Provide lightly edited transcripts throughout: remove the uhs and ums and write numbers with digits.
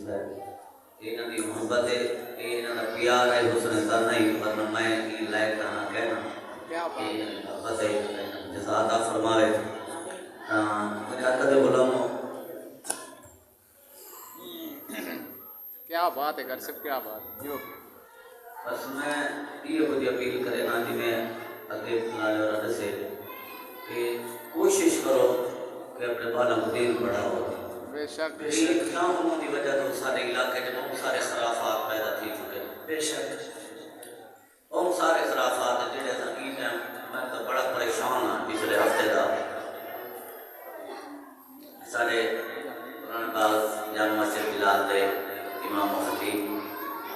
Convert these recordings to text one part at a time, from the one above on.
ہے انہاں دی محبت ہے انہاں دا پیار ہے حسن زن نہیں ورنہ میں کی لائق نہ کہنا کیا بات ہے محبت ہے جزا عطا فرمائے میرے آقا دے غلاموں کیا بات ہے کر سب کیا بات ہے جو بس میں یہ بڑی اپیل کرے نا جی میں اگے نالے اور سے کہ کوشش کرو کہ اپنے بالا کو دین بڑھاؤ بے شک یہ کاموں کی وجہ تو سارے علاقے میں بہت سارے خرافات پیدا تھی چکے بے شک بہت سارے خرافات جڑے حقیقت ہیں میں تو بڑا پریشان ہوں پچھلے ہفتے دا سارے قرآن باز جامع مسجد بلال دے امام و خطیب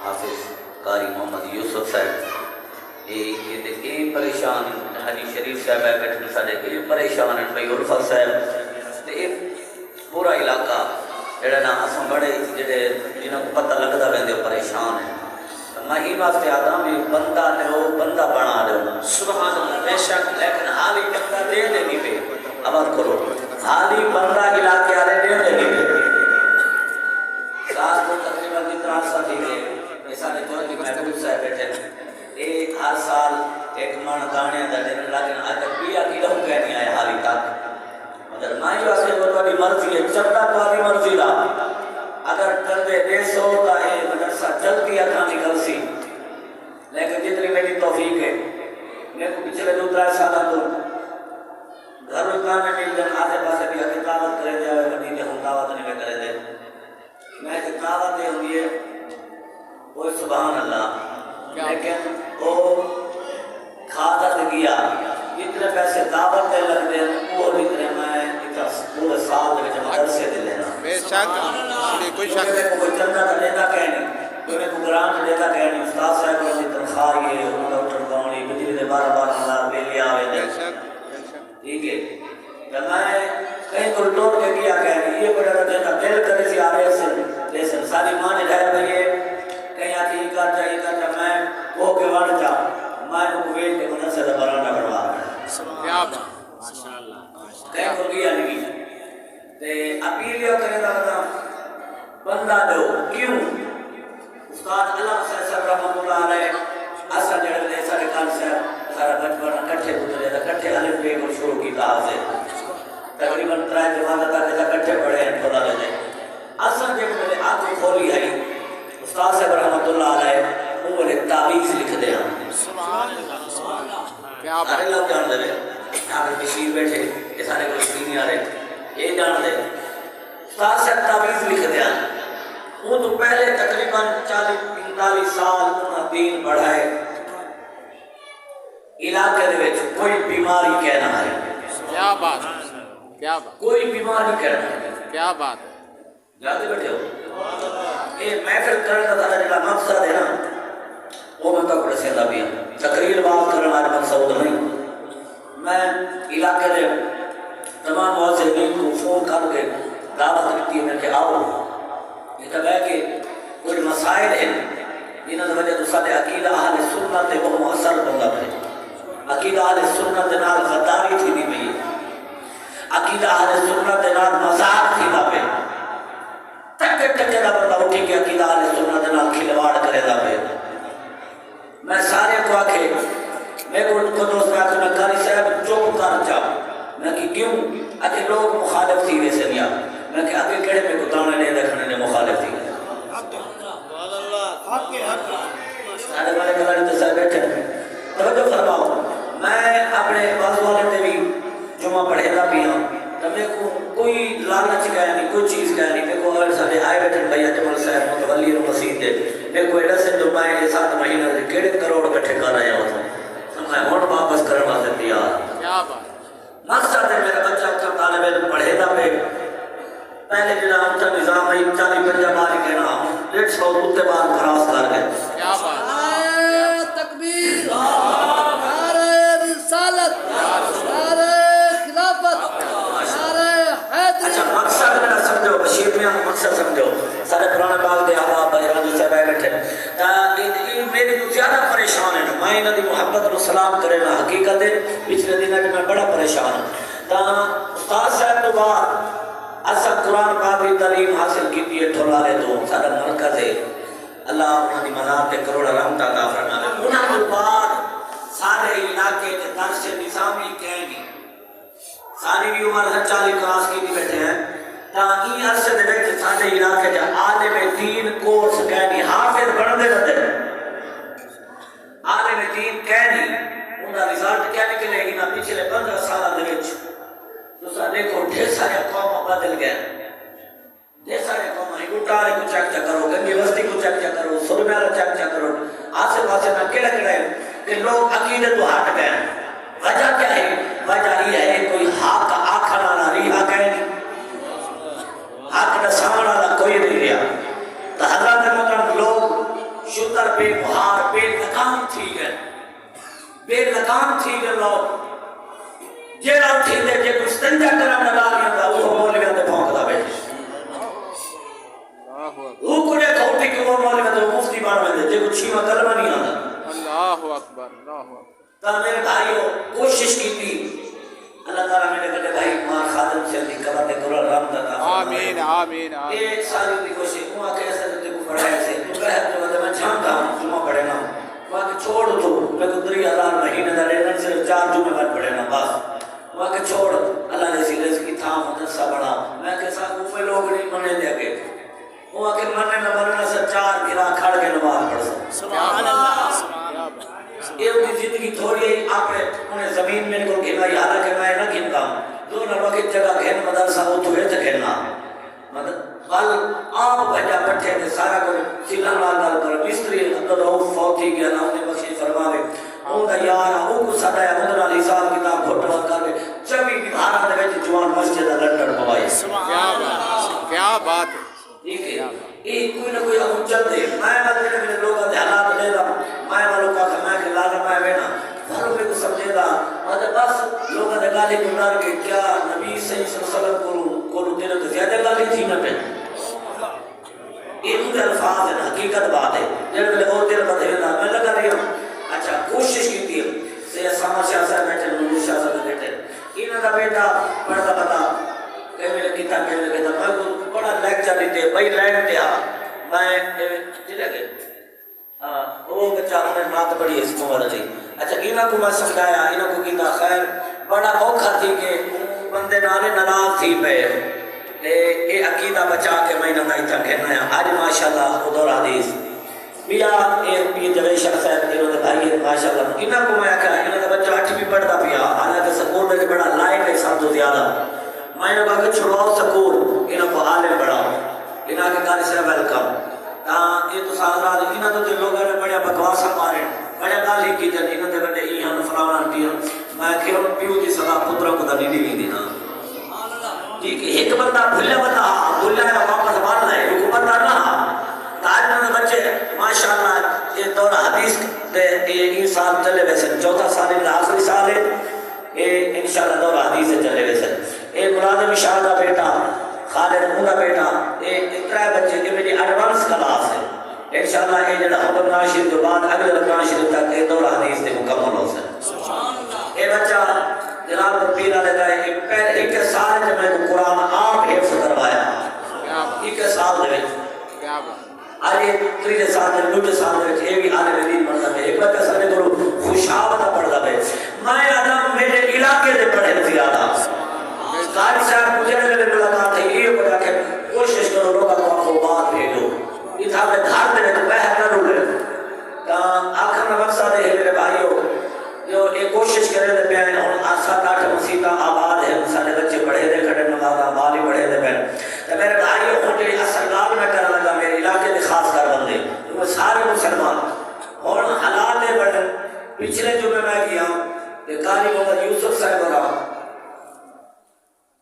حافظ قاری محمد یوسف صاحب یہ پریشان حدیث شریف صاحب ہے بیٹھنے سارے یہ پریشان ہیں بھائی الفت صاحب یہ پورا علاقہ جڑا نا اساں بڑے جڑے جنہاں کو پتہ لگدا رہندے پریشان ہیں میں ہی واسطے آدم بھی بندہ لو بندہ بنا دو سبحان اللہ بے شک لیکن حالی بندہ دے نہیں پہ عمل کرو حالی بندہ علاقے والے دے نہیں پہ ساز کو تقریباً جتنا ساتھی ہے یہ سارے چوہدری محبوب صاحب بیٹھے ایک ہر سال ایک من دانے دا دن لیکن اگر بیا کی لہو کہہ نہیں آئے حالی تک اگر مائی واسطے وہ تاری مرضی ہے چلتا تاری مرضی دا اگر چلتے دے سو دا ہے مدرسہ جلدی اکھاں نکل سی لیکن جتنی میری توفیق ہے میں کو پچھلے 2-3 سالہ تو گھر اتنا میں مل جن آتے پاسے بھی اگر دعوت کرے دے آئے ودی دے ہم دعوت نہیں میں کرے دے میں کہ دعوت دے ہوں یہ وہ سبحان اللہ لیکن وہ کھاتا گیا اتنے پیسے دعوت دے لگ دے وہ اتنے میں پورے سال دے مدرسے دے لینا بے شک کوئی شک نہیں کوئی چندہ کا لیتا کہہ نہیں کوئی گرانٹ لیتا کہہ نہیں استاد صاحب کو تنخواہ یہ ڈاکٹر گاؤنی بجلی دے 12-12 بلی آوے دے ٹھیک ہے کہ میں کہیں کو ٹوٹ کے کیا کہہ نہیں یہ بڑا دیتا دل کرے سی آرے سے لیسن ساری ماں نے ڈھائر بھئیے کہیں آتی ہی کرتا میں وہ کے وڑ جا میں کو ویل کے منہ سے دبرانا کروا رہا ہے کیا بات ماشاءاللہ کہیں کو کیا نہیں تے اپیل یہ کرے دا بندہ دو کیوں استاد علم صاحب رحمۃ اللہ علیہ اصل جڑے دے سارے کان صاحب سارا بچپن کٹھے گزرے دا کٹھے الف بے کو شروع کیتا ہے تقریباً 3 جماعت تک کٹھے پڑھے ہیں تھوڑا لے اصل جڑے میرے آنکھ کھولی ہے استاد صاحب رحمۃ اللہ علیہ وہ نے تعویذ لکھ دے ہیں سبحان اللہ کیا بات اللہ جان دے یہاں پہ بشیر بیٹھے یہ سارے کو سینی آ رہے یہ جان دے استاد صاحب تعویذ لکھ دے ہیں وہ تو پہلے تقریباً 40-45 سال انہاں دین بڑھائے علاقے دے وچ کوئی بیماری کہنا ہے کیا بات کیا بات کوئی بیماری کہنا ہے کیا بات ہے جاتے بیٹھے ہو یہ محفل کرنے کا تھا جڑا مقصد ہے نا وہ میں تو بڑے سیدھا بھی ہوں تقریر بات کرنا ہمارے مقصد نہیں میں علاقے دے تمام معززین کو فون کر کے دعوت دیتی ہے کہ آؤ یہ تو ہے کہ کچھ مسائل ہیں جنہاں کی وجہ تو سارے عقیدہ اہل سنت وہ مؤثر بندہ ہے عقیدہ اہل سنت نال غداری تھی نہیں پئی عقیدہ اہل سنت نال مذاق تھی نہ پئی ٹکے دا بندہ اٹھی کہ عقیدہ اہل سنت نال کھلواڑ کرے دا پئی میں سارے کو آکھے میں کو دوست میں آکھے میں قاری صاحب چپ کر جا میں کہ کیوں آکھے لوگ مخالف تھی ویسے نہیں میں کہ آگے کڑے میں کو دانے لے رکھنے نے مخالف تھی سارے والے کلاڑی تو صاحب بیٹھے توجہ فرماؤ میں اپنے بازو والے تے بھی جمعہ پڑھے دا بھی ہوں تو میں کو کوئی لالچ گیا نہیں کوئی چیز گیا نہیں میں کو اگر سارے آئے بیٹھے بھائی جمال صاحب متولی مسجد دے میں کو ایڈا سے دبائیں 7 مہینہ سے کیڑے کروڑ کٹھے کر آیا ہوتا میں ہوٹ واپس کرنے واسطے تیار کیا بات مقصد ہے میرا بچہ اکثر طالب علم پڑھے دا پہ پہلے جنا اچھا نظام ہے 40-50 بار کہنا 150 اتے بار خلاص کر گئے کیا بات تکبیر نعرہ رسالت نعرہ خلافت نعرہ حیدری اچھا مقصد میرا سمجھو بشیر میں مقصد سمجھو سارے پرانے باغ دے احباب بھائی صاحب بیٹھے میری تو زیادہ پریشان ہے میں انہاں دی محبت نو سلام کرے نا حقیقت ہے پچھلے دن میں بڑا پریشان ہوں تا استاد صاحب تو بعد اصل کو قرآن پاک کی تعلیم حاصل کی ہے ٹھولارے تو سارا مرکز ہے اللہ انہوں نے مزار تے کروڑ رحمت عطا فرمائے انہوں نے بعد سارے علاقے کے درس نظامی کہیں گی ساری بھی عمر 40 کلاس کی بھی بیٹھے ہیں تاکہ عرصے دے وچ سارے علاقے کے عالم دین کورس کہیں گی حافظ بنتے رہتے عالم دین کہیں گی انہاں رزلٹ کیا نکلے گی نہ پچھلے 15 سال دے وچ تو سارے کو ڈھیر سارے قوم بدل گئے ڈھیر سارے قوم گٹارے کو چیک کرو گنگی بستی کو چیک کرو سرمیارا چیک کرو آسے پاسے میں کیڑا ہے کہ لوگ عقیدت تو ہٹ گئے وجہ کیا ہے وجہ یہ ہے کوئی حق آکھنا نہ رہا کہیں نہیں حق نہ سامنا نہ کوئی نہیں رہا تو حضرت محترم لوگ شتر بے بہار بے ناکام تھی گئے بے ناکام تھی گئے لوگ جیڑا تھی دے جے کچھ تنجا کرم نہ ڈالیا تھا وہ مولویاں تے پھونک دا بیٹھ وہ کڑے کھوٹی کہ وہ مولوی تو مفتی بان میں دے جے کچھ چھیمہ کلمہ نہیں آتا اللہ اکبر اللہ اکبر تو میرے بھائیوں کوشش کی تھی اللہ تعالیٰ میرے بڑے بھائی ماں خادم سے دی قبر دے قرآن رحمت عطا آمین آمین آمین ایک سال کی کوشش وہاں کیسے تو کو پڑھائے سے تو کہہ تو میں جانتا ہوں جمعہ پڑھے نا وہاں کہ چھوڑ تو میں کو 3000 مہینے دا لینا صرف 4 جمعے بعد پڑھے نا بس وہاں کہ چھوڑ اللہ نے سیلے کی تھا مدرسہ بڑا میں کہ صاحب وہ لوگ نہیں منے دے گئے وہ کہ مننے نہ مننا سے 4 گرا کھڑ کے نماز پڑھ سبحان اللہ یہ ان کی زندگی تھوڑی ہے اپنے انہیں زمین میں کو گھنا یاد کہ میں نہ گھنتا ہوں دو نہ وقت جگہ گھن مدرسہ وہ تو ہے گھننا بل آپ بھجا بٹھے تھے سارا کو سیلان لال کر مستری عبد الرؤف فوتی گیا نہ انہیں بخشش فرماوے ان کا یارا ان کو سدایا مدر علی صاحب کتاب گھٹوا کر کے 24 بہارا دے وچ جوان مسجد لنڈن پوائی کیا بات ہے ٹھیک ہے یہ کوئی نہ کوئی ہم چلتے میں مدد میں لوگوں کے حالات لے رہا میں والوں کا میں کہ لازم میں بینا بھروں میں کو سمجھے دا اور بس لوگوں نے گالی گنار کے کیا نبی صلی اللہ علیہ وسلم کو دینا تو زیادہ گالی تھی نہ پہ یہ مجھے الفاظ ہے حقیقت بات ہے جب میں اور دیر بدھے دا میں لگا رہی ہوں اچھا کوشش کی تھی سید ساما شاہ صاحب بیٹھے نور شاہ صاحب بیٹھے انہوں کا بیٹا پڑھتا پتا کہ میں کتا کہنے لگا تھا میں بڑا لیکچر دیتے بھائی لینڈ دیا میں چلے گئے وہ بچہ انہیں نات پڑھی اس کو مرضی اچھا انہوں کو میں سمجھایا انہوں کو کہتا خیر بڑا اوکھا تھی کہ بندے نالے ناراض تھی پہ یہ عقیدہ بچا کے میں انہوں نے کہنا ہے آج ماشاءاللہ ادھر حدیث بیا یہ جوید شاہ صاحب انہوں نے بھائی ماشاءاللہ انہوں کو میں کہا انہوں نے بچہ 8ویں پڑھتا پیا حالانکہ سکول میں بڑا لائق ہے سب تو زیادہ میں نے کہا کہ چھڑواؤ سکول انہوں کو عالم بڑھاؤ انہوں کے کہا سے ویلکم یہ تو سازرات انہوں تو لوگوں نے بڑے بکواسا مارے بڑے گالی کی جن انہوں نے بڑے ایہاں فلانا پیاں میں کہ پیو دی سزا پتروں کو دلی نہیں دینا ٹھیک ہے ایک بندہ بھلے بندہ بھلے واپس بن لے رکو بندہ نہ آج میں بچے ماشاءاللہ یہ دور حدیث یہ سال چلے ویسے 4 سال آخری سال ہے یہ انشاءاللہ دور حدیث چلے ویسے یہ مراد شاہ کا بیٹا خالد منہ کا بیٹا یہ 3 بچے یہ میری ایڈوانس کلاس ہے انشاءاللہ یہ جڑا رمضان شریف کے بعد اگلے رمضان شریف تک یہ دور حدیث سے مکمل ہو سکے یہ بچہ جناب پیر علیہ کا یہ پہلے ایک سال جب میں کو قرآن آپ حفظ کروایا ایک سال دے کیا بات آج یہ 3 سال دے 2 سال دے یہ بھی عالم دین بنتا ہے ایک بچہ سنے کرو خوشابہ پڑھتا ہے میں آدم میرے علاقے دے پڑھے زیادہ قاری صاحب مجھے میرے ملاقات ہے یہ بڑا کہ کوشش کرو لوگا کو آپ کو بات بھیجو اتھا میں گھر دے تو بہت نہ رولے آخر میں مقصد ہے میرے بھائیوں جو ایک کوشش کرے دے پہنے اور 7-8 مسیطہ آباد ہے سارے بچے پڑھے دے کھڑے نمازہ مالی پڑھے دے پہنے تو میرے بھائیوں ہوتے اثر لاب میں کرنے لگا میرے علاقے دے خاص کر بندے وہ سارے مسلمان اور حالات دے بڑھے پچھلے جو میں گیا کہ قاری محمد یوسف صاحب رہا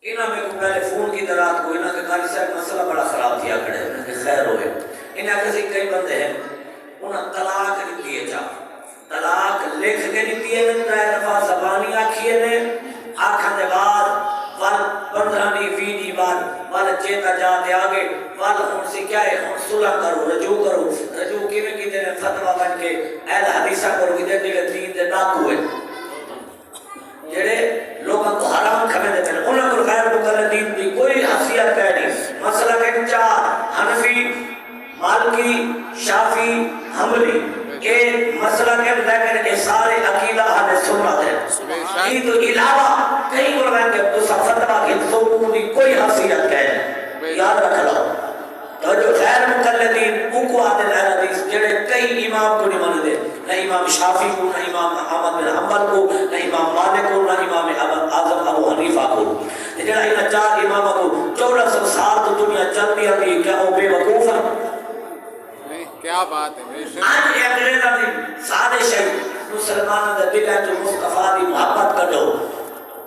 انہاں میں کو پہلے فون کی درات کو انہاں کے قاری صاحب مسئلہ بڑا خراب کیا کھڑے انہاں کے خیر ہوئے انہاں کسی کئی بندے ہیں انہاں طلاق نہیں دیے جا طلاق لکھ کے نہیں دیے میں 3 دفعہ زبانی آکھیے نے آکھاں دے بعد وال 15-20 بعد وال چیتا جاتے آگے وال ہون سے کیا ہے ہون صلح کرو رجوع کی میں کہتے ہیں فتوہ بن کے اہل حدیثہ کرو کہ جڑے دین دے ناک ہوئے جڑے لوگوں کو حرام کھمے دیتے ہیں انہوں کو غیر مقرر دین دی کوئی حسی حیثیت کہنی مسئلہ کے چار حنفی مالکی شافی حنبلی ایک مسئلہ کے لیکن یہ سارے عقیدہ اہل سنت ہے یہ تو علاوہ کئی علماء کے تو فتویٰ کی ضرور کوئی حیثیت کہنے یاد رکھ لو تو جو غیر مقلدین کو آتے ہیں حدیث جڑے کئی امام کو نہیں مانے دے نہ امام شافی کو نہ امام احمد بن حنبل کو نہ امام مالک کو نہ امام اعظم ابو حنیفہ کو جڑا ان چار امام کو 1400 سال تو دنیا چلتی آتی کیا وہ بے وقوف ہے کیا بات ہے آج انگریزاں دی سازش ہے مسلمانوں دے دل وچ مصطفیٰ دی محبت کڈو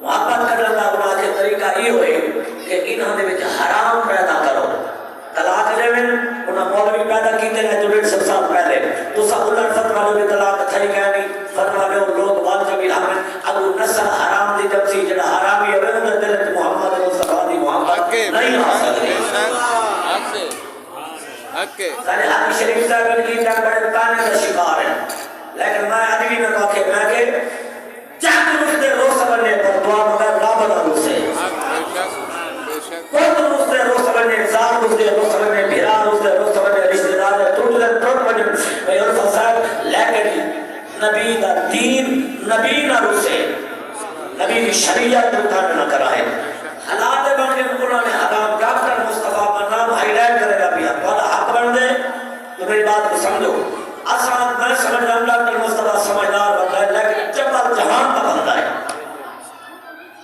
محبت کڈن دا انہاں دا طریقہ یہ ہوئے کہ انہاں دے وچ حرام پیدا کرو طلاق دے میں انہاں مولوی پیدا کیتے ہیں جو 150 سال پہلے تو سب الٹ فتویٰ لوگ طلاق تھئی گئے نہیں فتویٰ میں لوگ واجب ہمیں ابو نصر حرام دی جب سی جڑا حرامی ہوئے انہاں دل وچ محمد مصطفیٰ دی محبت نہیں آ سکتی سارے حدیث شریف صاحب کی جان بڑے تانے کا شکار ہے لیکن میں ادبی میں کہا کہ میں کہ جب اس نے روز سمجھنے پر دعا مگر نہ بنا روز سے خود اس نے روز سمجھنے انسان اس نے روز سمجھنے بھیران اس نے روز سمجھنے رشتہ دار ہے ٹوٹ دن ٹوٹ بجھنے میں عرفہ صاحب لیکن نبی دا دین نبی نہ روسے نبی کی شریعت رکھانے نہ کرائے حالات بن کے انہوں نے حرام ڈاکٹر مصطفیٰ کا نام ہائی لائٹ کرے گا بھی والا حق بن دے تو میری بات کو سمجھو آسان میں سمجھ رہا ہوں ڈاکٹر مصطفیٰ سمجھدار بندہ ہے لیکن جبل جہان کا بندہ ہے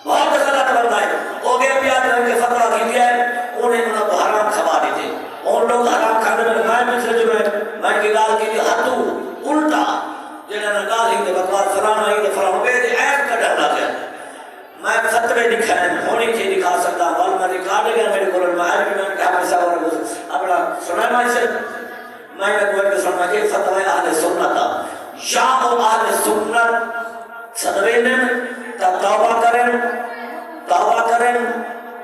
بہت غلط بندہ ہے ہو گیا بیاد رہے کے فتوہ کی دیا ہے انہیں انہوں کو حرام کھوا دی تھے اور لوگ حرام کھانے میں میں پچھلے جو میں کی گال کی تھی حتو الٹا جنہوں نے گال ہی دے بکوار فلانا ہی دے فلانا بے دے عیب کا ڈھلا گیا میں فتوے دکھائیں ہونی چیز دکھا سکتا ہوں میں ریکارڈ گیا میرے کولن میں آئے بھی میں نے کہا میں صاحب اپنا سنائے میں سے میں نے کوئی کہ سننا کہ فتوہ اہل سنت تھا یا او اہل سنت صدوے تا توبہ کریں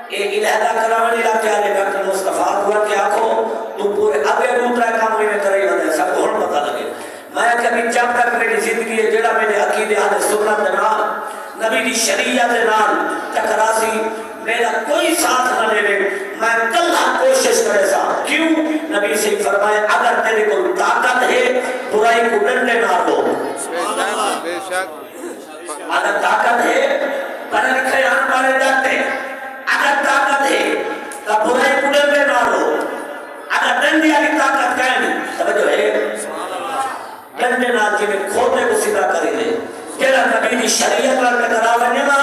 ایک الہدہ کرامنی لاتے آلے ڈاکٹر مصطفیٰ ہوا کہ آنکھو تو پورے ابے دوترہ کام میں کرے گا دے سب کو پتا لگے میں کبھی جب تک میری زندگی ہے جڑا میرے عقیدے اہل سنت نال نبی دی شریعت نال ٹکراسی میرا کوئی ساتھ نہ لے لے میں کلہ کوشش کرے سا کیوں نبی سے فرمائے اگر تیرے کو طاقت ہے برائی کو ڈنڈے نہ دو بے شک اگر طاقت ہے پڑھے لکھے ان پڑھے جاتے اگر طاقت ہے تو برائی کو ڈنڈے نہ دو اگر ڈنڈی والی طاقت کہیں سمجھو ہے ڈنڈے نہ جنہیں کھوتے کو سیدھا کری دے جیڑا نبی دی شریعت پر ٹکراوے نہ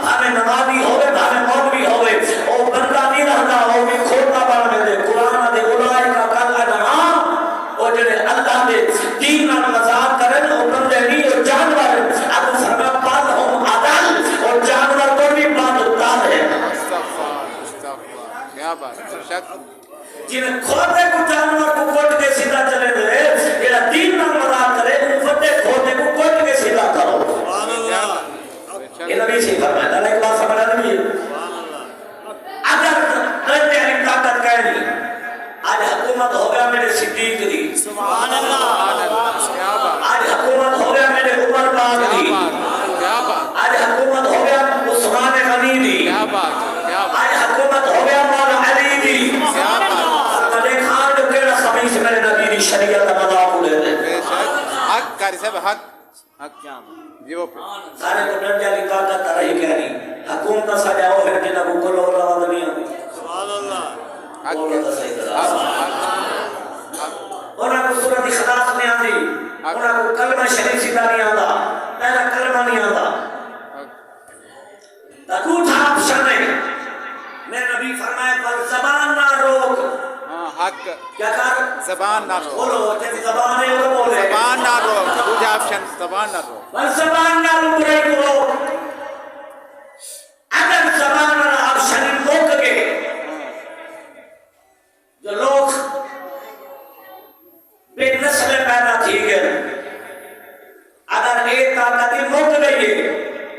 ہمیں نمازی ہوئے ہمیں مولوی ہوئے او بندہ نہیں رہنا او بھی کھوتا بن دے قرآن دے اولائے کا کل انعام او جڑے اللہ دے دین نال مذاق کرن او بندے نہیں او جانور اب فرما پال ہم عدل اور جانور کو بھی بات ہے کیا بات ہے شک جنہیں کھوتے کو جانور کو کوٹ کے سیدھا چلے دے جڑا دین نال مذاق کرے ان فٹے کھوتے کو کوٹ کے سیدھا کرو یہ نبی سے فرمایا اللہ ایک بات سمجھا نبی اگر رہتے ہیں طاقت کہہ نہیں آج حکومت ہو گیا میرے صدیق دی سبحان اللہ آج حکومت ہو گیا میرے عمر پاک دی آج حکومت ہو گیا عثمان غنی دی آج حکومت ہو گیا مولا علی دی ملے خان جو کہنا خمیس میرے نبی دی شریعت مذاق لے دے حق کاری صاحب حق جی وہ سارے کو ڈنڈے والی طاقت رہی کہنی حکومت سجا ہو پھر جنہ کو کل اور آواز نہیں آتی سبحان اللہ بولو تو صحیح طرح انہاں کو سورت اخلاص نہیں آتی انہاں کو کلمہ شریف سیدھا نہیں آتا پہلا کلمہ نہیں آتا دوسرا آپشن ہے میرے نبی فرمائے پر زبان نہ روک حق کیا کر زبان نہ روک بولو جب زبان ہے وہ بولے زبان نہ روک دوسرا آپشن زبان نہ روک پر زبان نہ روک اگر زبان نہ آپشن روک گئے جو لوگ بے نسل پیدا تھی گئے اگر ایک طاقتی روک گئی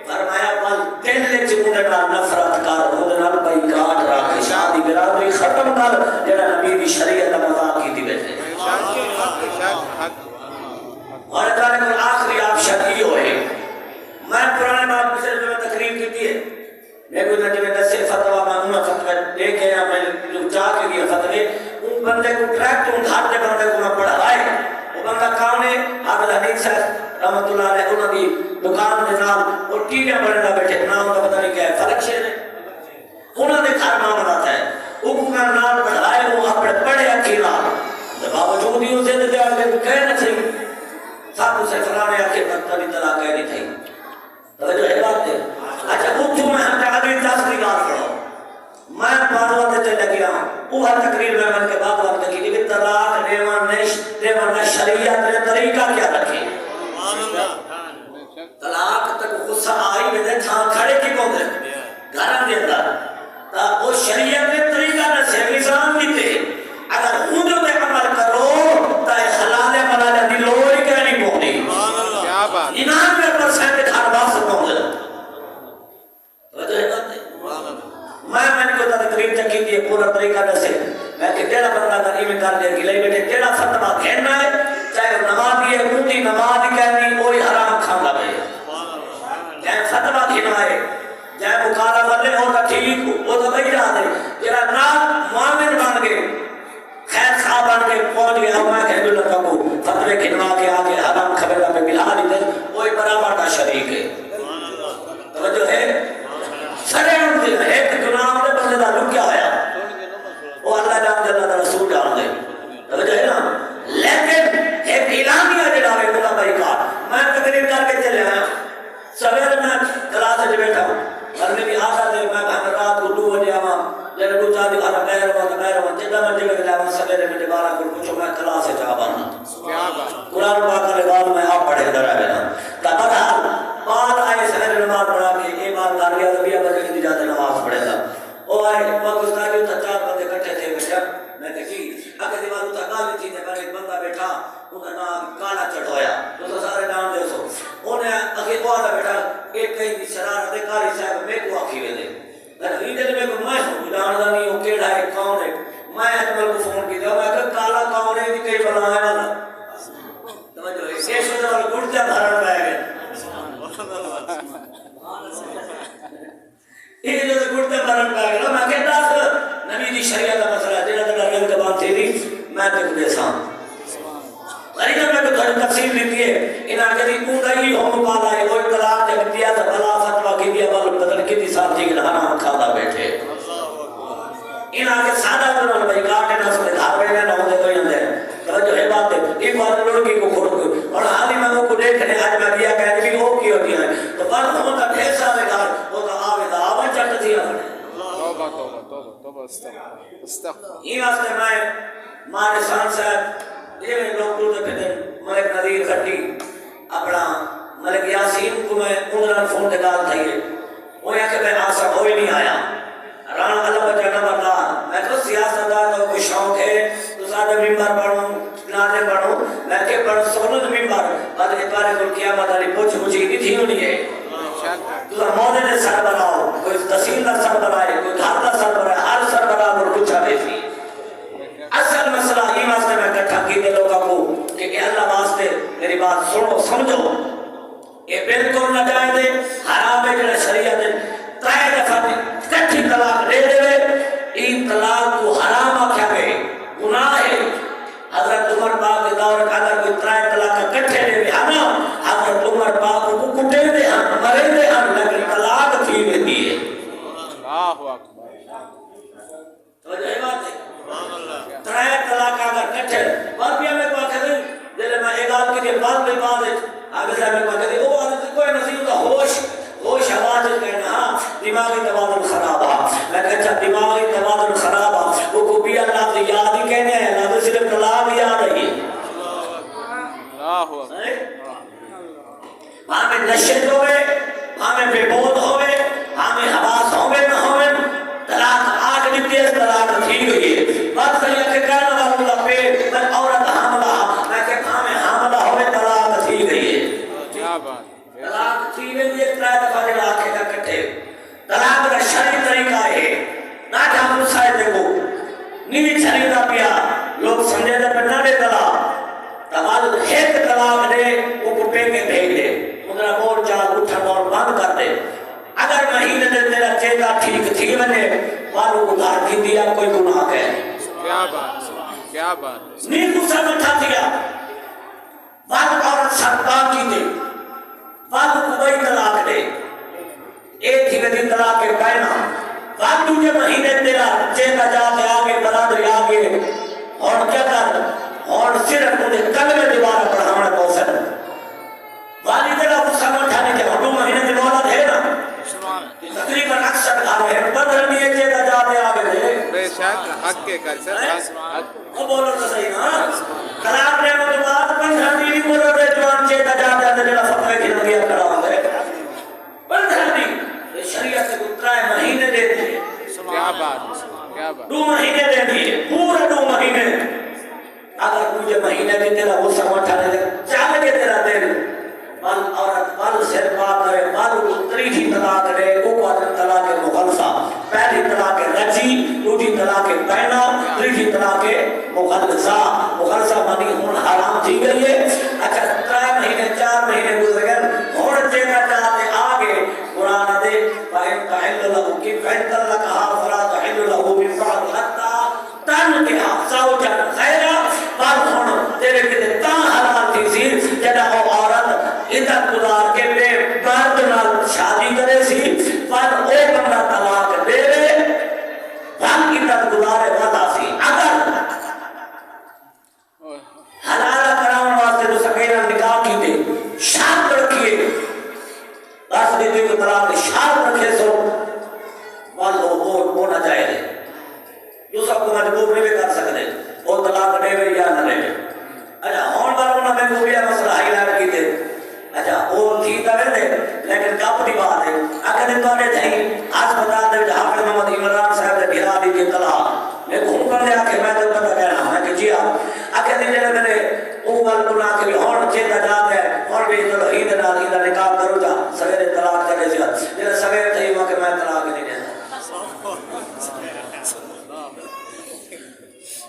فرمایا پل دل چمونے نہ نفرت کر مودے نال بھائی کاٹ رکھ شادی برادری ختم کر جڑا نبی دی شریعت مذاق کی دی بیٹھے اور ادارے کو آخری آپشن یہ ہوئے میں پرانے بات پچھلے جو میں تقریر کی ہے میں کوئی نہ جو میں دسے فتوہ میں انہوں فتوہ لے کے بندے کو ٹریکٹ ان گھر دے بندے کو نہ پڑھائے وہ بندہ کون ہے حافظ حمید صاحب رحمت اللہ علیہ انہوں کی دکان دے نام اور ٹیویاں بننا بیٹھے نام کا پتہ نہیں کیا ہے فلک شیر ہے انہوں نے گھر معاملہ آتا ہے وہ کو نام پڑھائے وہ اپنے پڑھے اکھی نام باوجود ہی اسے دے آگے کہہ نہ صحیح صاحب اسے فلانے آکے کبھی طلاق کہہ نہیں تھی توجہ ہے بات ہے اچھا اٹھو میں ہم تعبیر تاثری گار پڑھو میں بانوہ دیتے لگیا ہوں وہ ہر تقریر میں من کے بعد وقت کی لیکن طلاق دیوان شریعت نے طریقہ کیا رکھے طلاق تک غصہ آئی میں دے تھا کھڑے کی کو دے گھران دے اندر تا وہ شریعت نے طریقہ نہ سے نظام کی تے اگر خود پہ عمل کرو تا حلال ملال دی لوڑی کہنی پہنی کیا بات 99% گھر واسط پہنچ وجہ بات ہے میں کو تقریر چکی دی پورا طریقہ نہ سے میں کہ تیرا بندہ کا ایمیں کر دیا گلے بیٹے تیرا فتوہ کہنا ہے چاہے نمازی ہے موٹی نماز کہنی کوئی حرام کھانا بھائی چاہے فتوہ کھنا ہے چاہے مکالا بندے ہو تو ٹھیک وہ تو بھائی رہا دے تیرا نام معامل بن گئے خیر خواب بن کے پہنچ گیا میں کہ اللہ کا کو فتوے کھنوا کے آگے حرام خبرہ میں ملا نہیں دے کوئی برابر کا شریک ہے توجہ ہے سرے ہم دل ایک جناب نے بندے دا لکیا آیا وہ اللہ جان دے اللہ دا رسول جان دے توجہ ہے نا لیکن ایک اعلانیہ جڑا ہے اللہ بھائی کا میں تقریر کر کے چلے آیا سویر میں کلاس سے بیٹھا ہوں کرنے کی آدھا دے میں رات کو 2 بجے آواں جب دو چار دکھانا بیر ہوا جدہ میں جگہ جاواں سویرے میں دوبارہ کوئی پوچھو میں کلاس سے چاہ بننا قرآن پاک کا لبال میں آپ پڑھے در آئے نا تبدال بعد آئے سویر نماز پڑھا کے یہ بات کر گیا نبی ابر کی جاتے نماز پڑھے گا وہ آئے پاکستانی ہوتا 4 بندے کٹھے تھے بیٹھا میں کہی اگر دیوار ہوتا کالی تھی پر ایک بندہ بیٹھا انہوں نے کانا چڑھویا تو سارے نام دے سو انہیں اگر وہ آدھا بیٹھا ایک کہیں دی شرارت کاری صاحب میں کو آکھی وے دے لیکن دل میں کو میں سو جاندا نہیں وہ کیڑا ہے کون ہے میں اجمل کو فون کی دیا میں کہ کالا کون ہے کئی بنا ہے نا توجہ ہے یہ سوچ رہا گڑتا بھرن پہ گئے یہ جو گڑتا بھرن پہ گئے میں کہتا نبی دی شریعت کا مسئلہ ہے جنہا تک ریل کبان تیری میں تک دے سام غریبہ میں تو تھوڑی تفصیل لیتی ہے انہاں کہتی اونگئی ہم پالا ہے کوئی طلاق جب دیا تو بلا فتوہ کی دیا بل بدل کتی ساتھی کے حرام کھادا بیٹھے انہاں کے سادہ انہوں نے بھائی کاٹے نہ سنے دھار بیٹھے نہ ہوتے کوئی اندر توجہ ہے بات ہے ایک بات لڑکی کو کھوڑ کو اور حال ہی میں وہ کو دیکھنے آج میں دیا کہنے بھی وہ کی ہوتی ہیں تو بات ہوتا ایسا بیکار ہوتا آوے دا آوے چڑھتا تھی توبہ توبہ توبہ توبہ استغفر یہ واسطے میں ماں نشان صاحب یہ میں لوگ دور دے پھر ملک نظیر کھٹی اپنا ملک یاسین کو میں اندران فون دکال تھا یہ وہ یہ کہ میں آسا کوئی نہیں آیا ران اللہ بچہ نمبر دار میں تو سیاست دار تو کوئی شوق ہے تو سادہ ممبر پڑھوں نازے پڑھوں میں کہ پڑھ سونت ممبر بعد اتوارے کو قیامت علی پوچھ مجھے کی تھی ہونی ہے تو مونے نے سر بناؤ کوئی تحصیل کا سر بنائے کوئی گھر کا سر بنائے ہر سر بنا کر پوچھا بیسی اصل مسئلہ یہ واسطے میں کٹھا کی دے لوگوں کو کہ اللہ واسطے میری بات سنو سمجھو یہ بالکل نہ جائے دے حرام ہے جنہیں شریعت ہے ترائے دفعہ کٹھی طلاق دے دے این طلاق کو حرام آکھا گئے گناہ ہے حضرت عمر پاک کے دور کا اگر کوئی ترائے طلاق کٹھے دے دے ہم حضرت عمر پاک کو کٹے دے ہم مرے دے ہم لیکن طلاق تھی میں دیئے اللہ اکبر توجہ ہے بات ہے ترائے طلاق اگر کٹھے بات بھی ہمیں کو آکھا دے جلے میں ایک آدھ کے بعد میں بعد آگے سے ہمیں کو آکھا دے وہ آدھے کوئی نصیب کا ہوش آواز کہنا ہاں دماغی توازن خراب میں کہتا دماغی توازن خراب وہ کو بھی اللہ سے یاد ہی کہنے ہیں اللہ سے صرف طلاق یاد ہے ہمیں نشد ہوئے ہمیں بے بود ہوئے ہمیں حواس ہوئے نہ ہوئے طلاق آگ دیتی ہے طلاق تھی گئی ہے بات صحیح ہے کہ کہنا والا پہ میں عورت حاملہ میں کہ ہمیں حاملہ ہوئے طلاق تھی گئی ہے کیا بات طلاق تھی گئی ہے ترائے دفعہ جڑا آکھے کا کٹھے طلاق کا شرعی طریقہ ہے نہ جہاں مسائے دیکھو نیوی چھریدہ پیا لوگ سمجھے دے پر نہ دے طلاق تمہارے ایک طلاق دے وہ کو پے کے بھیگ دے مدرہ مور چاہ اٹھا اور بند کر دے اگر مہینے دے تیرا چیدہ ٹھیک تھی بنے والوں کو گھر کی دیا کوئی گناہ کہے کیا بات کیا بات نہیں غصہ مٹھا دیا بعد عورت سرپا کی دے بعد کبئی طلاق دے ایک ہی میں دن طلاق کے پہنا بعد تجھے مہینے تیرا چیتا جاتے آگے برادری آگے اور کیا کر اور صرف مجھے کلمے دوبارہ پڑھانا کوسر والی تیرا غصہ مٹھانے کے 2 مہینے کی مولد ہے نا تقریباً اکثر گھر ہے بدل دیے چیتا جاتے آگے دے بے شک حق کے کر سر حق وہ بولو تو صحیح نا طلاق دینے کے بعد 15 دن بولو دے جوان چیتا جاتے آتے جڑا فتوے کی نگیا کھڑا ہوتا ہے 15 دن شریعت سے 3 مہینے دیتے ہیں کیا بات کیا بات 2 مہینے دے دیے پورا 2 مہینے اگر مجھے مہینے بھی تیرا غصہ مٹھانے دے چاہ کے تیرا دل بل عورت بل سر پا کرے بل تریجی طلاق دے اوپر طلاق مخلصہ پہلی طلاق رجی دوسری طلاق بہنا تریجی طلاق مخلصہ مخلصہ مانی ہون حرام تھی گئی ہے اچھا 3 مہینے 4 مہینے گزر گئے ہون چیتا چاہتے آگے قرآن دے فَإِن تَحِلُّ لَهُ كِفْ فَإِن تَلَّقَهَا فَلَا تَحِلُّ لَهُ مِن بَعْدُ حَتَّى تَنْكِحَ زَوْجًا غَيْرَهُ پر ہون تیرے کتے تاں حلال تھی سی جڑا او عورت عزت گزار کے بے مرد نال شادی کرے سی پر او بندہ طلاق دے رے ہم عزت گزارے وعدہ سی اگر حلال کراؤن واسطے تو سکینہ نکاح کی دے شرط رکھیے بس دیتے کو طلاق شرط رکھے سو والو وہ نہ جائے دے جو سب کو مجبور نہیں کر سکتے وہ طلاق دے وے یا نہ دے اچھا ہون بار انہوں نے کوئی مسئلہ ہائی لائٹ کی دے اچھا وہ ٹھیک ہے دے لیکن کب دی بات ہے اگر تو نے تھئی ہسپتال دے حافظ محمد عمران صاحب دے بھیرا دی طلاق میں گھوم کر لیا کہ میں تو پتہ کہنا میں کہ جی اگر دے میرے او ول بنا کے ہون چیتا جاتا ہے اور بھی چلو عید نال عید نکاح کرو جا سویرے طلاق کرے سی جے سویرے تھئی وہ کہ میں طلاق نہیں دیتا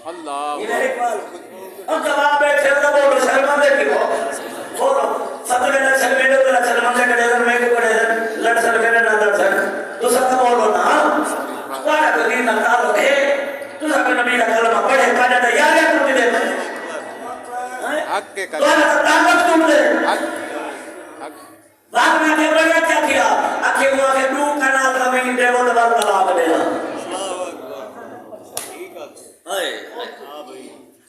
اللہ اب جواب بیٹھے تو بولو شرمندے کی بولو فتوے نہ شرمندے تو شرمندے کڑے میں کو کڑے لڑ سر میرے نہ لڑ سر تو سب بولو نا واڑا کو دین نہ تعلق ہے تو سب نبی کا کلمہ پڑھے کانے تے یاد ہے تو دے حق کے کر تو طاقت تم دے حق حق بعد میں کہ بڑا کیا کیا اکھے وہ کہ 2 کنال زمین دے وہ طلاق دینا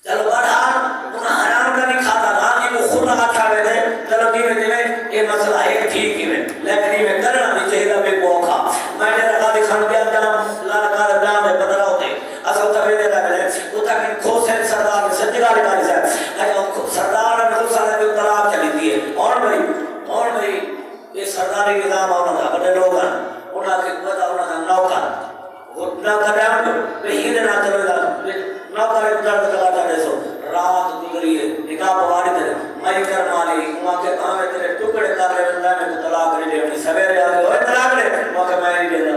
چلو بہرحال انہاں حرام کا نہیں کھاتا تھا کہ وہ خود آتا ہوئے تھے چلو دیوے دیوے یہ مسئلہ ہے ٹھیک ہی میں لیکن یہ کرنا نہیں چاہیے بے کوکھا میں نے رکھا بھی کھان گیا جام لالکار جام ہے بدلا ہوتے اصل تبھی دے رکھ لے وہ تک کھوسے سردار سجگا لکھاری سے سردار نے خود سارے بھی طلاق چلی دیئے اور بھئی یہ سرداری نظام آنا تھا بڑے لوگ ہیں انہاں کے قوت آنا تھا نوکر وہ نہ کرے ہم ہی نہ چلو گا نہ کرے درد کلا جانے سو رات گزری ہے نکاح پواری تے میں کر مالی وہاں کے کام ہے تیرے ٹکڑے کر رہے بندہ میں تو طلاق نہیں دے اپنی سویرے آ گئے ہوئے طلاق لے وہاں کہ میں نہیں دیتا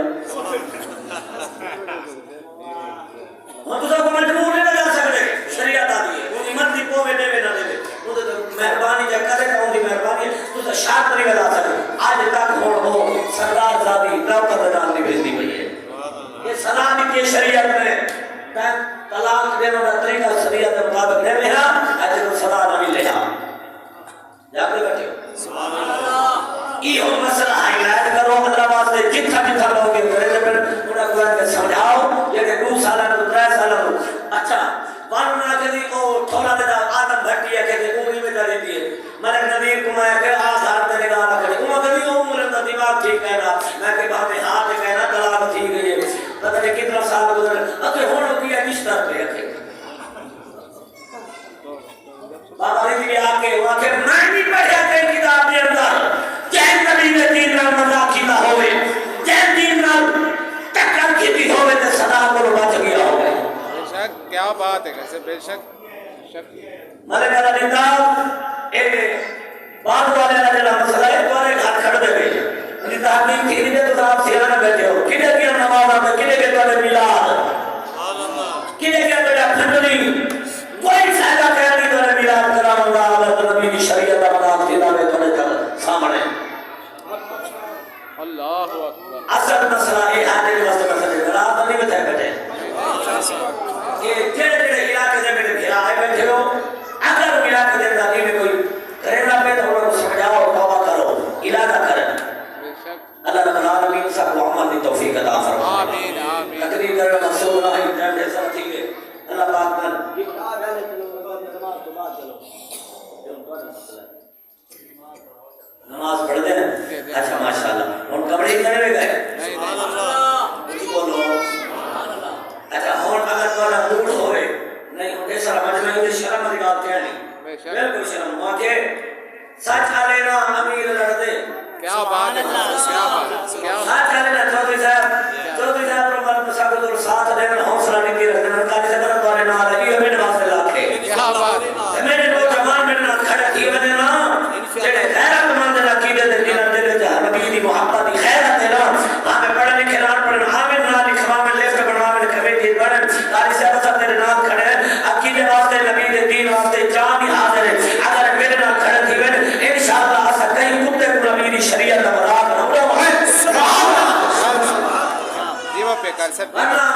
ہم تو سب کو مجبور نہیں لگا سکتے شریعت آتی ہے وہ مرضی کو میں دے نہ دے وہ تو مہربانی جا کرے گا ان کی مہربانی تو تو شاعت نہیں لگا سکتے آج تک ہو سردار زادی نوکر دان نہیں بھیجتی پئی ہے یہ سلام کی شریعت میں طلاق دینے کا طریقہ شریعت کے مطابق نہیں رہا اجر و ثواب نہیں رہا یاد رکھو سبحان اللہ یہ مسئلہ ہائی لائٹ کرو اللہ واسطے جتھا جتھا لوگ کرے پھر انہاں کو سمجھاؤ یہ 2 سال 3 سال اچھا ورنہ کہیں او تھوڑا دے آدم بھٹی ہے کہ عمری میں چلی دی ہے ملک نبی کو میں کہ آزار تے نگاہ رکھے انہاں کہیں عمر دا دماغ ٹھیک کہنا میں کہ بھاوے ہاتھ کہنا طلاق ٹھیک ہے پتہ نہیں کتنا سال گزر اگے ہن کی رشتہ پہ رکھے بابا جی آ کے وہاں کے میں نہیں پڑھیا تے کتاب دے اندر جے نبی نے دین نال مذاق کیتا ہوئے جے دین نال ٹکر کیتی ہوئے تے صدا کو بچ گیا ہوئے بے شک کیا بات ہے کیسے بے شک شک ملک علیہ اے بعد والے جڑا مسئلہ ہے تمہارے گھر کھڑ دے گئے ان تحقیق کی نے تو آپ سیرا بیٹھے ہو کنے کی نماز آتا کنے کے تو میلاد سبحان اللہ کنے کے بیٹا پھٹنی کوئی فائدہ کہہ نہیں تو میلاد کرام اللہ اگر نبی کی شریعت اپنا کتابیں تو سامنے اللہ اکبر اصل مسئلہ یہ ہے کہ واسطے مسئلے رات نہیں بتائے بیٹھے کہ جڑے جڑے علاقے دے میرے بھیرا آئے بیٹھے ہو اگر وہ علاقے دے اندر میں کوئی کرینا پہ تو انہوں کو سمجھاؤ توبہ کرو ارادہ کریں اللہ رب العالمین سب کو عمل دی توفیق عطا فرمائے آمین آمین تقریر کرنا مقصود اللہ ہی ٹائم دے سب ٹھیک ہے اللہ پاک نے نماز پڑھ دیں اچھا ماشاءاللہ ان کمرے ہی کرنے گئے کچھ بولو اچھا ہون اگر تمہارا موڈ ہوئے نہیں ہوتے سارا مجمع ہوتے شرم دی بات کیا نہیں بالکل شرم ہوا کہ سچ علینا امیر لڑتے کیا بات ہے کیا بات ہے کیا سچ علینا چودھری صاحب پر مساقت اور ساتھ دینا حوصلہ نہیں کی رکھنا کالی سے برد والے نال ہے یہ ہمیں نواز اللہ کے کیا بات ہے میرے نوجوان میرے نال کھڑا کی وجہ نا جڑے غیرت مند عقیدے دے دل دے نبی دی محبت دی خیرت ہے نا ہمیں پڑھے لکھے نال پڑھن ہمیں نال لکھوا میں لیفٹ بنوا میں کمیٹی بنن کالی سے برد تیرے نال کھڑے عقیدے واسطے نبی دے دین واسطے جان ہی حاضر ہے اگر میرے نال کھڑا تھی ون انشاءاللہ اسا کہیں کتے کو نبی دی شریعت دا مراد نہ ہو جیو پہ کر سب ورنہ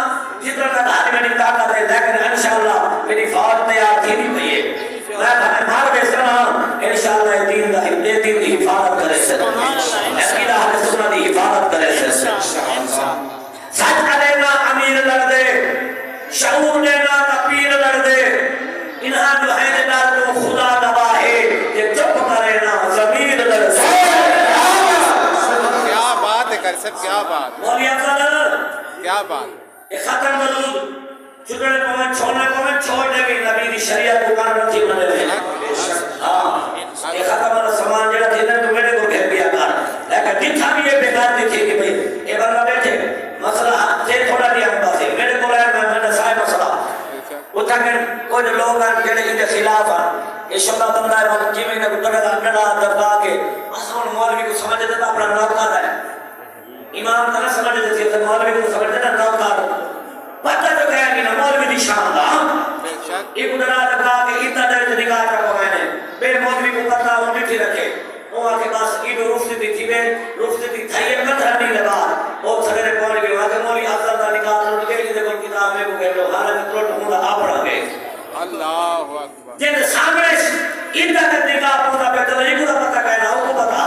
جتنا تک آج میری طاقت ہے لیکن انشاءاللہ میری فوج تیار تھی نہیں ہوئی ہے میں ہمیں مار بے سنا انشاءاللہ یہ دین دی حفاظت کرے سے عقیدہ حل سنہ دی حفاظت کرے سے سچ علینا امیر لڑ دے شعور دینا تپیر لڑ دے انہاں جو ہے دینا تو خدا نواہے یہ چپ کرے نا زمین لڑ دے کیا بات ہے کر سب کیا بات مولی افضل کیا بات یہ ختم درود چھوڑنے پویں چھوڑنے پویں چھوڑ دے گی نبی دی شریعت کو کار رکھی بنے دے ہاں یہ ختم والا سامان جڑا تھی نا تو میرے کو گھر دیا کار لیکن جتھا بھی یہ بیکار دی تھی کہ بھئی یہ بندہ بیٹھے مسئلہ سے تھوڑا دیا ہم پاسے میرے کو رہا میں نے سائے مسئلہ اتھا کہ کچھ لوگ ہیں جڑے ان کے خلاف ہیں یہ شبہ بندہ ہے وقت جیویں نے کتنے کا نڑا دبا کے اصل مولوی کو سمجھ دیتا اپنا نوکر ہے امام کا نہ سمجھ دیتے تھے مولوی کو سمجھ دیتا نوکر پتہ تو کہا کہ مولوی دی شان دا ایک ادھرا دبا کے اتنا درد نگاہ کا کو میں نے بے مولوی کو پتہ وہ مٹھی رکھے وہ آکے پاس ایڈو رفتی دی تھی رفتی دی تھائیے پتھر نہیں لگا وہ سویرے پہنچ گئے وہاں کہ مولوی افضل کا نکاح ٹوٹ گئے جیسے کوئی کتاب میں کو کہہ لو حالت ٹوٹ ہوں گا آپ پڑھا گئے اللہ اکبر جن سامنے اتنا کا نکاح پہنچا پہ تو یہ کو پتہ کہنا وہ کو پتہ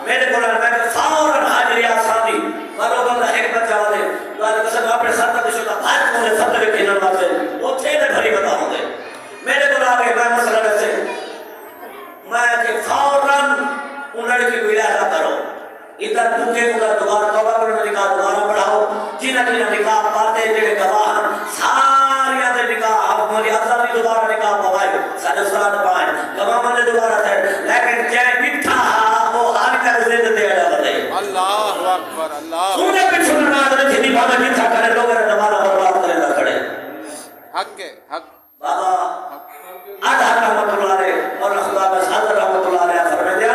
میرے کو میں کہ فوراً حاضری آسان دی مارو بندہ ایک بچہ ہو دے تو قسم اپنے ساتھ کا شکا بھائی کو نے سب کے کھیلن واسطے وہ تھے نے بھری بتا ہوں گے میرے کو آگے میں مسئلہ ویسے میں کہ فوراً ان لڑکی کو علاقہ کرو ادھر دھوکے ادھر دوبارہ توبہ کرو نکاح دوبارہ پڑھاؤ جنہ جنہ نکاح پاتے جڑے گواہ سارے دے نکاح اب مولی افضل بھی دوبارہ نکاح پوائے سارے استاد پائیں گواہ مندے دوبارہ تھے لیکن جائے مٹھا وہ آن کر زید دے اڈا بڑے اللہ اکبر اللہ سونے پہ چھوڑنا آدھر تھی نہیں بابا جتھا کرے لوگ نمانا برباد کرے نہ کھڑے حق ہے حق بابا آدھا رحمت اللہ علیہ اور خدا بس حضر رحمت اللہ علیہ فرمے دیا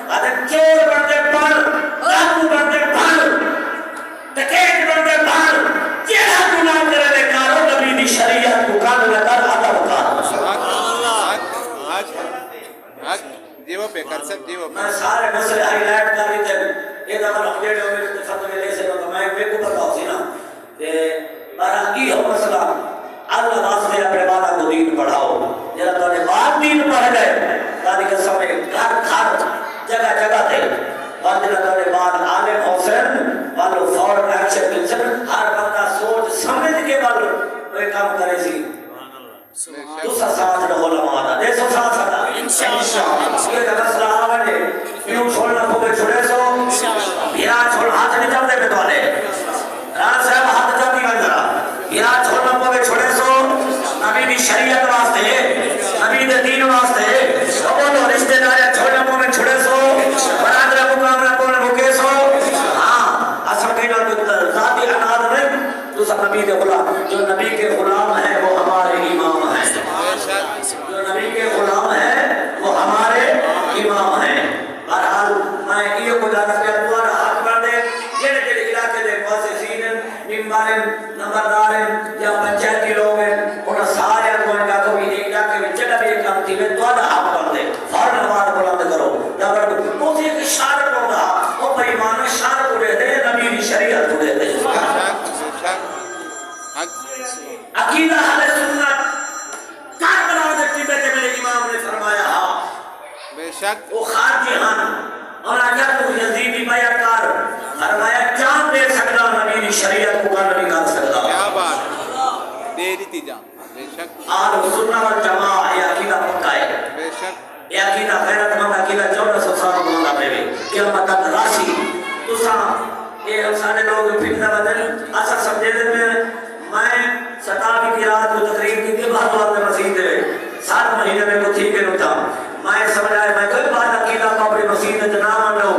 آدھر چور بندے پڑھ لاکو بندے پڑھ تکیت بندے پڑھ جیڑا گناہ کرے لے کارو نبی دی شریعت کو کان لکر آدھا بکار حق جیو پہ کر سب جیو پہ میں سارے مسئلے ہائی لائٹ کر رہی تھے یہ دفعہ اپڈیٹ ہو میرے ختم میں لے سے تو میں بے کو پتا ہو سی نا کہ بارہ کی ہو مسئلہ اللہ واسطے اپنے وعدہ کو دین پڑھاؤ جب تو نے بات دین پڑھ گئے دادی کے سمے گھر گھر جگہ جگہ تھے بعد جب تو نے بعد عالم حسین والو فوراً ایکشن ملسن ہر بندہ سوچ سمجھ کے بل وہ کام کرے سی دوسرا ساتھ رہو لمانا دے سو ساتھ ساتھ انشاءاللہ یہ کا مسئلہ آوڑے کیوں چھوڑنا پھوکے چھوڑے سو بھیرا چھوڑ ہاتھ نہیں چل دے میں تو آلے رات صاحب ہاتھ جاتی بن ذرا بھیرا چھوڑنا پھوکے چھوڑے سو نبی دی شریعت واسطے نبی دی دین واسطے لوگوں تو رشتے دارے چھوڑنا پھوکے چھوڑے سو برادر مقاملہ پونے بھوکے سو ہاں اصل کہنا ذاتی اناد نہیں دوسرا نبی کے غلام جو نبی کے غلام ہیں وہ ہمارے امام ہیں جو نبی کے غلام ہیں وہ ہمارے امام ہیں بہرحال میں یہ کو جانا کہ اللہ حق کر دے جڑے جڑے علاقے دے مؤسسین ممبر نمبردار یا پنچایتی لوگ ہیں انہاں سارے کو ان کا کوئی علاقے میں جڑا بھی کام تھی میں تو حق کر دے فوراً نماز بلند کرو اگر وہ ایک اشارہ ہوگا وہ بےمان اشارہ کو دے دے نبی کی شریعت کو دے دے عقیدہ حل شک وہ خارجی ہاں اور آجا تو یزیدی بیعت کر فرمایا جان دے سکتا نبی دی شریعت کو کر نہیں کر سکتا کیا بات دے دیتی جان بے شک آل سنہ والجماع یہ عقیدہ پکا ہے بے شک یہ عقیدہ غیرت مند عقیدہ 1400 سال مانا پہ قیامت تک راسی تسا یہ سارے لوگ فتنہ بدل اثر سمجھے دے میں ستاوی کی رات کو تقریب کی کہ بہت وقت مسیح دے 7 مہینے میں کو تھی کے نوتا میں سمجھ آئے میں کوئی بات عقیدہ کو اپنی مسیح دے نام آنو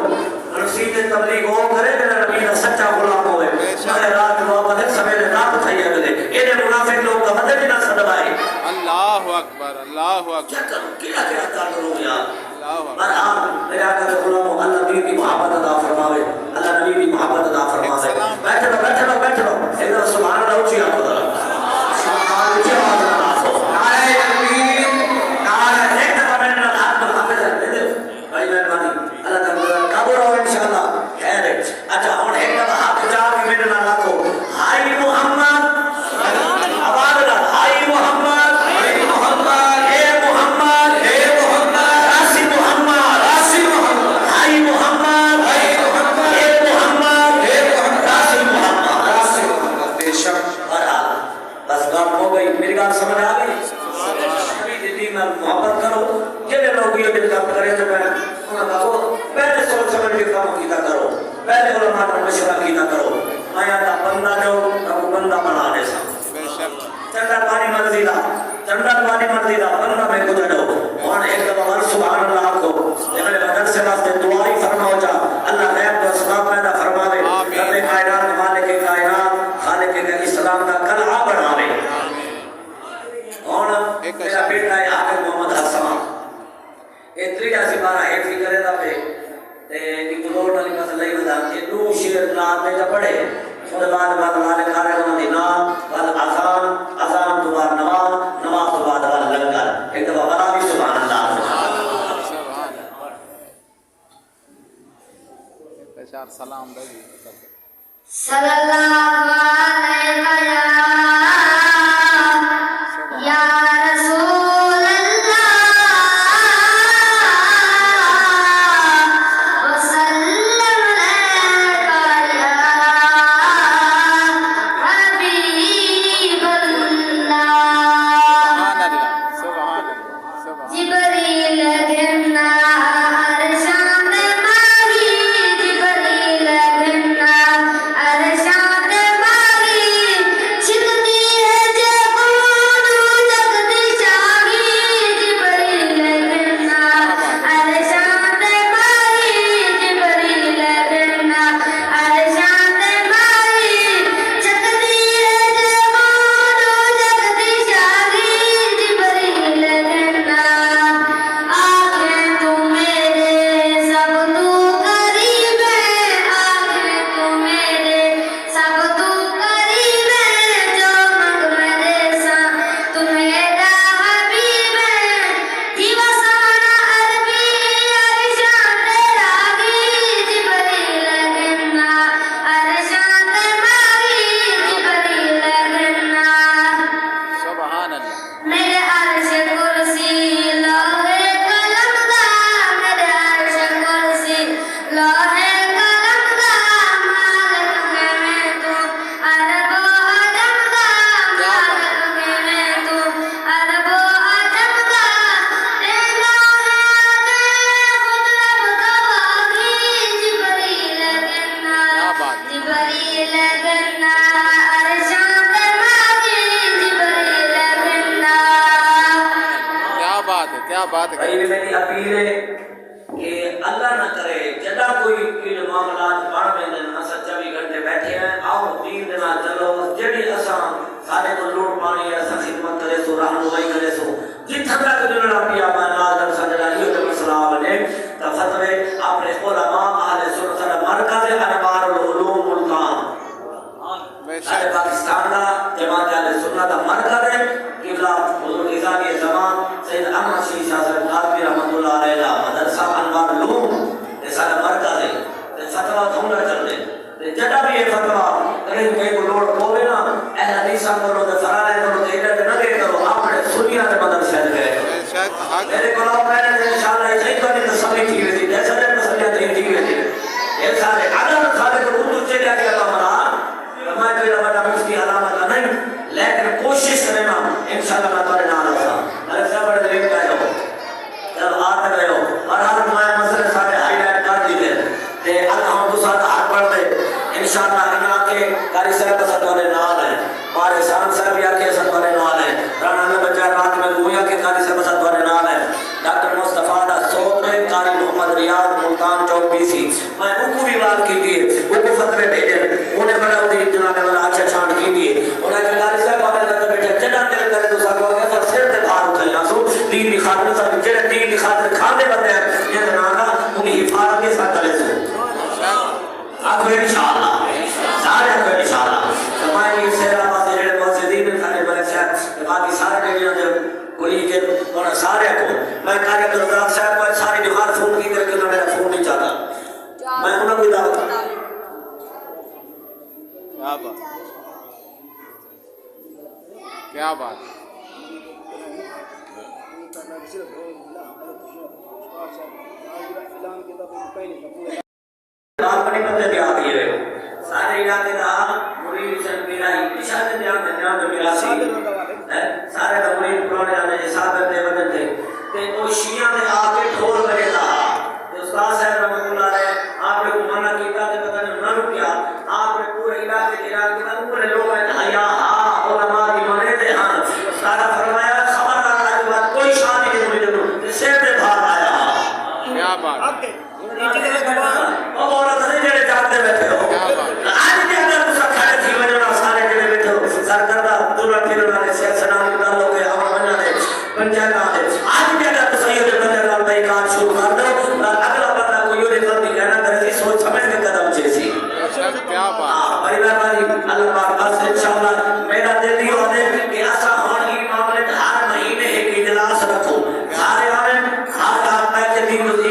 مسیح دے تبلیغ ہو کرے میرا نبی دا سچا غلام ہوئے میں رات کو بدل سمیلے رات تھائی ہے بدے انہیں منافق لوگ کا بدل جنا صدبائے اللہ اکبر اللہ اکبر کیا کروں کیا کروں یار اللہ اکبر مرحبا میرے آقا کے غلاموں اللہ نبی کی محبت عطا فرماوے اللہ نبی کی محبت عطا فرماوے بیٹھ لو ایک سبحان اللہ اچھی آپ کو ذرا سبحان اللہ اچھی آواز اللہ نعرہ تکبیر نعرہ ایک دفعہ میں نے ہاتھ پر حافظ ہے دے دے بھائی مہربانی اللہ تعالیٰ قبول ہو انشاءاللہ خیر ہے اچھا ہوں ایک دفعہ ہاتھ جا کے میرے نام رکھو ہائی محمد آواز اللہ ہائی محمد سمجھ آ گئی محبت کرو جنہیں لوگ یہ دل کام کرے تو میں انہوں نے کہا پہلے سوچ سمجھ کے کام کیتا کرو پہلے علماء کا مشورہ کیتا کرو میں آتا بندہ جو وہ بندہ بنا دے سا چندر پانی مرضی دا بندہ میں گزر دو اور ایک دفعہ سبحان اللہ کو میرے بدن سے واسطے دعائی فرماؤ جا اللہ غیب کو اسباب پیدا فرما دے رب کائنات مالک کائنات خالق کے اسلام کا کلعہ بناوے اور میرا بیٹا ہے حافظ محمد حسن اتری جیسی بارہ ایک فی کرے دا پہ ایک دور نالی کا صلی اللہ علیہ وسلم دو شیر نام میں جب پڑھے خود بعد والے کھارے ہونا دی نام بعد آزان تو بعد نماز تو بعد والا لنگر ایک دفعہ بنا بھی سبحان اللہ سلام دے صلی اللہ علیہ یا رسول اللہ وسلم علیہ یا حبیب اللہ جبریل گرنا ارشاد ماہی جبریل گرنا ارشاد ماہی چھکتی ہے جبون جگت شاہی جبریل گرنا ارشاد ماہی جبریل گرنا ارشاد ماہی چھکتی ہے جبون جگت شاہی جبریل گرنا آنکھیں تو میرے سب تو قریب ہے آنکھیں تو میرے سب تو قریب ہے جو منگ میرے ساں تو میرا حبیب ہے دیوسانہ عربی ارشاد راگی جبریل گرنا ارشاد ماہی جبریل گرنا سبحان اللہ میرے عرش کرسی لوہے قلم دا میرے عرش کرسی لوہے قلم دا مالک میں تو عرب و عجم دا مالک میں تو عرب و عجم دا اے لوہے خود رب گواہی جبریل گرنا جبریل گرنا ارشاد ماہی جبریل گرنا کیا بات ہے بھائی میری اپیل ہے کہ اللہ نہ کرے جدا کوئی ان معاملات بڑھ میں دن اسا 24 گھنٹے بیٹھے ہیں آؤ دین دے نال چلو جڑی اساں سارے کو لوٹ پانی اساں خدمت کرے سو رہنمائی کرے سو جتھا تک جڑا پیا میں نال سجنا یہ تو مسئلہ بنے تا فتوی اپنے علماء اہل سنت کا مرکز انوار العلوم ملتان سارے پاکستان کا جماعت اہل سنت کا مرکز ہے قبلہ حضور نظامی زمان سید احمد شیخ شاہ صاحب قادری رحمۃ اللہ علیہ مدرسہ انوار العلوم یہ سارا مرکز ہے فتوا دھونڈا چل دے جڑا بھی یہ فتوا کہیں کہیں کو لوڑ پوے نا اہل حدیثاں کرو تے فرائض کرو تے ایڈا نہ دے کرو اپنے سنیاں دے مدرسے دے میرے کو پہلے انشاءاللہ یہ صحیح تو نہیں کوئی کہ انہوں سارے کو میں کہا کہ رضاق صاحب کو ساری دماغ فون کی در کے میرا فون نہیں چاہتا میں انہوں کو دعوت کیا بات کیا بات آپ اپنی بندے پہ آ گئی رہے سارے علاقے کا مرید حسین میرا ہی اشارے دیان میرا سی سارے کا مرید پرانے آنے جی صاحب دے بدن تھے تے وہ شیعہ نے آ کے ڈھول بجے تھا تے استاد صاحب رحمۃ اللہ علیہ آپ نے کو منع کیتا تے پتہ نہیں نہ رکیا آپ نے پورے علاقے کے علاقے کا پورے لوگ حیا ہاں علماء کی منے دے ہاں سارا فرمایا خبردار آج بات کوئی شادی کے مرید کو سے پہ بھاگ آیا کیا بات وہ عورت نہیں جڑے جانتے بیٹھے ہو آج بھی اگر تسا کھڑے تھی وجہ سارے جڑے بیٹھے ہو سرکردہ دورہ پھر والے سے سلام کر لو کہ ہم بننا دے پنجاب دے آج بھی اگر تسا یہ بندے نال بھائی کام شروع کر دو اگلا بندہ کوئی اور غلطی کہنا کرے سوچ سمجھ کے قدم چیسی کیا بات بھائی مہربانی اللہ پاک بس انشاءاللہ میرا دل یہ ہونے کہ ایسا ہون کی معاملے ہر مہینے ایک اجلاس رکھو سارے آنے ہر کام میں جدید